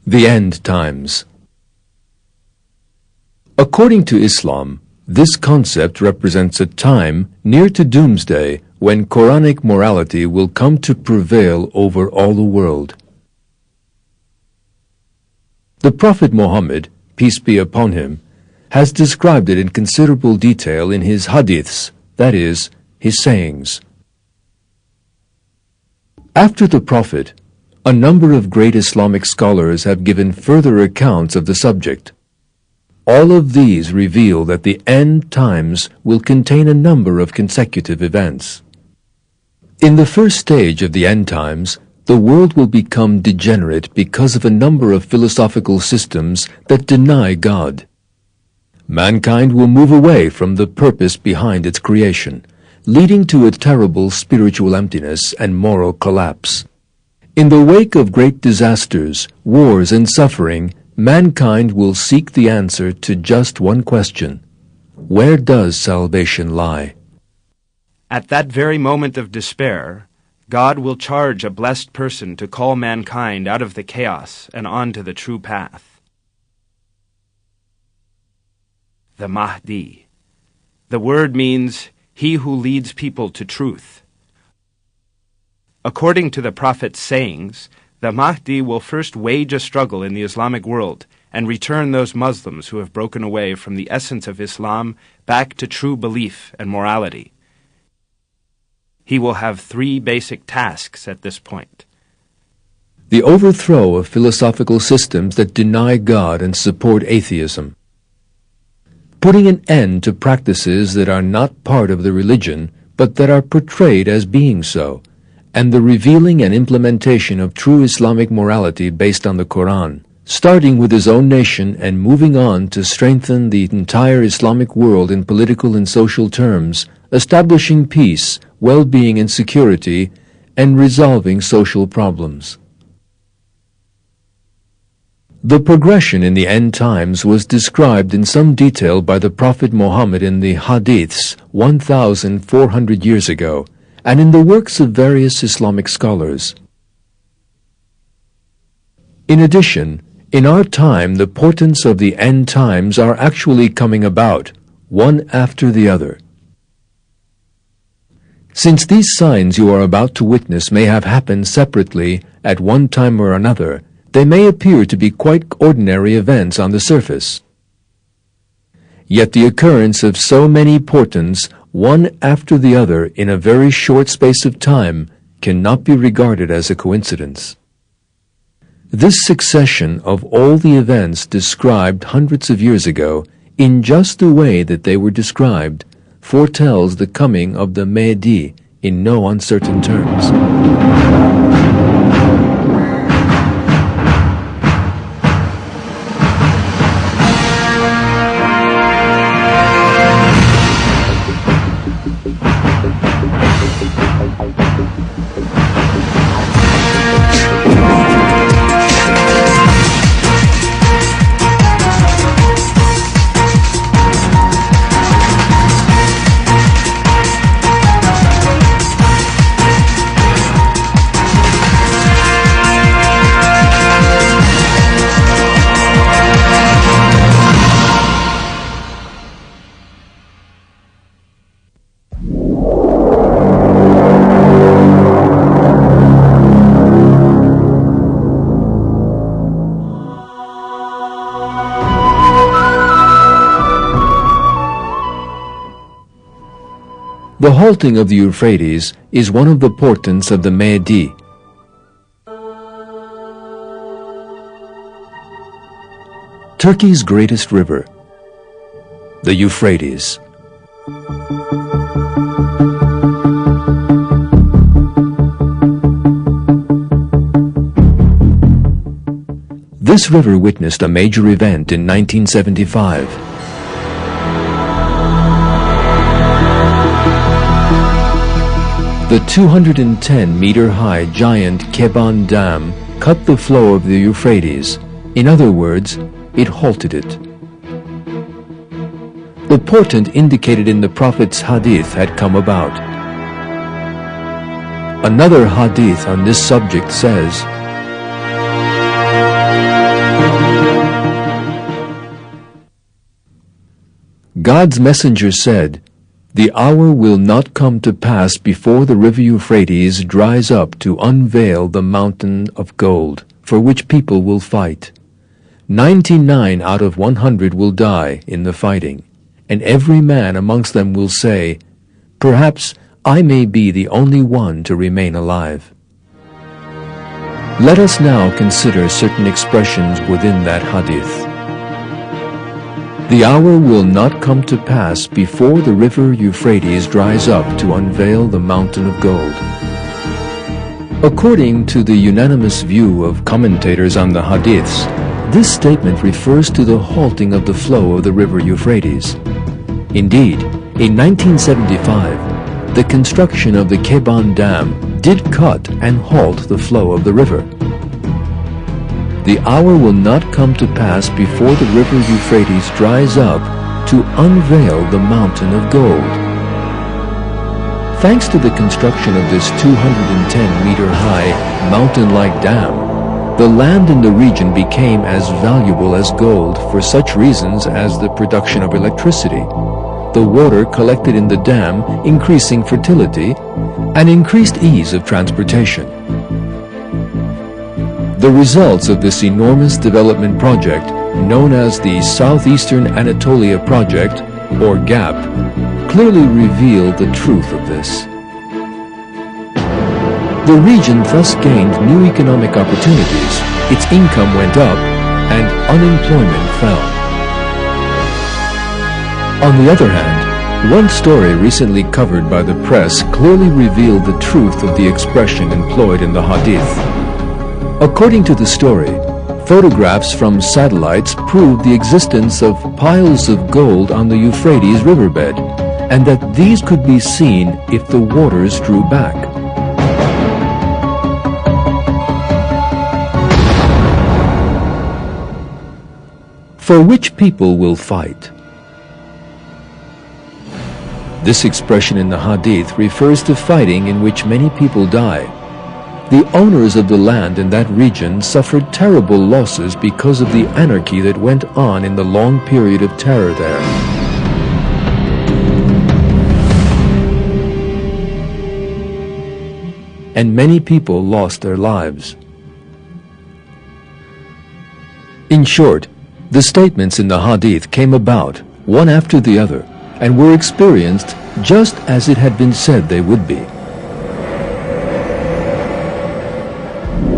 The End Times. According to Islam, this concept represents a time near to Doomsday when Qur'anic morality will come to prevail over all the world. The Prophet Mohammed, peace be upon him, has described it in considerable detail in his hadeeths, that is, his sayings. After the Prophet, a number of great Islamic scholars have given further accounts of the subject. All of these reveal that the end times will contain a number of consecutive events. In the first stage of the end times, the world will become degenerate because of a number of philosophical systems that deny God. Mankind will move away from the purpose behind its creation, leading to a terrible spiritual emptiness and moral collapse. In the wake of great disasters, wars, and suffering, mankind will seek the answer to just one question: where does salvation lie? At that very moment of despair, God will charge a blessed person to call mankind out of the chaos and onto the true path. The Mahdi. The word means he who leads people to truth. According to the Prophet's sayings, the Mahdi will first wage a struggle in the Islamic world and return those Muslims who have broken away from the essence of Islam back to true belief and morality. He will have 3 basic tasks at this point. The overthrow of philosophical systems that deny God and support atheism. Putting an end to practices that are not part of the religion, but that are portrayed as being so, and the revealing and implementation of true Islamic morality based on the Quran, starting with his own nation and moving on to strengthen the entire Islamic world in political and social terms, establishing peace, well-being and security, and resolving social problems. The progression in the end times was described in some detail by the Prophet Mohammed in the hadeeths 1,400 years ago, and in the works of various Islamic scholars. In addition, in our time the portents of the end times are actually coming about, one after the other. Since these signs you are about to witness may have happened separately at one time or another, they may appear to be quite ordinary events on the surface. Yet the occurrence of so many portents, one after the other in a very short space of time, cannot be regarded as a coincidence. This succession of all the events described hundreds of years ago, in just the way that they were described, foretells the coming of the Mahdi in no uncertain terms. The halting of the Euphrates is one of the portents of the Mahdi. Turkey's greatest river, the Euphrates. This river witnessed a major event in 1975. The 210-meter-high giant Keban Dam cut the flow of the Euphrates. In other words, it halted it. The portent indicated in the Prophet's hadith had come about. Another hadith on this subject says, God's messenger said, "The hour will not come to pass before the river Euphrates dries up to unveil the mountain of gold, for which people will fight. 99 out of 100 will die in the fighting, and every man amongst them will say, 'Perhaps I may be the only one to remain alive.'" Let us now consider certain expressions within that hadith. The hour will not come to pass before the river Euphrates dries up to unveil the mountain of gold. According to the unanimous view of commentators on the hadiths, this statement refers to the halting of the flow of the river Euphrates. Indeed, in 1975, the construction of the Keban Dam did cut and halt the flow of the river. The hour will not come to pass before the river Euphrates dries up to unveil the mountain of gold. Thanks to the construction of this 210-meter-high mountain-like dam, the land in the region became as valuable as gold for such reasons as the production of electricity, the water collected in the dam increasing fertility, and increased ease of transportation. The results of this enormous development project, known as the Southeastern Anatolia Project, or GAP, clearly reveal the truth of this. The region thus gained new economic opportunities, its income went up, and unemployment fell. On the other hand, one story recently covered by the press clearly revealed the truth of the expression employed in the hadith. According to the story, photographs from satellites proved the existence of piles of gold on the Euphrates riverbed, and that these could be seen if the waters drew back. For which people will fight? This expression in the hadith refers to fighting in which many people die. The owners of the land in that region suffered terrible losses because of the anarchy that went on in the long period of terror there. And many people lost their lives. In short, the statements in the hadith came about, one after the other, and were experienced just as it had been said they would be.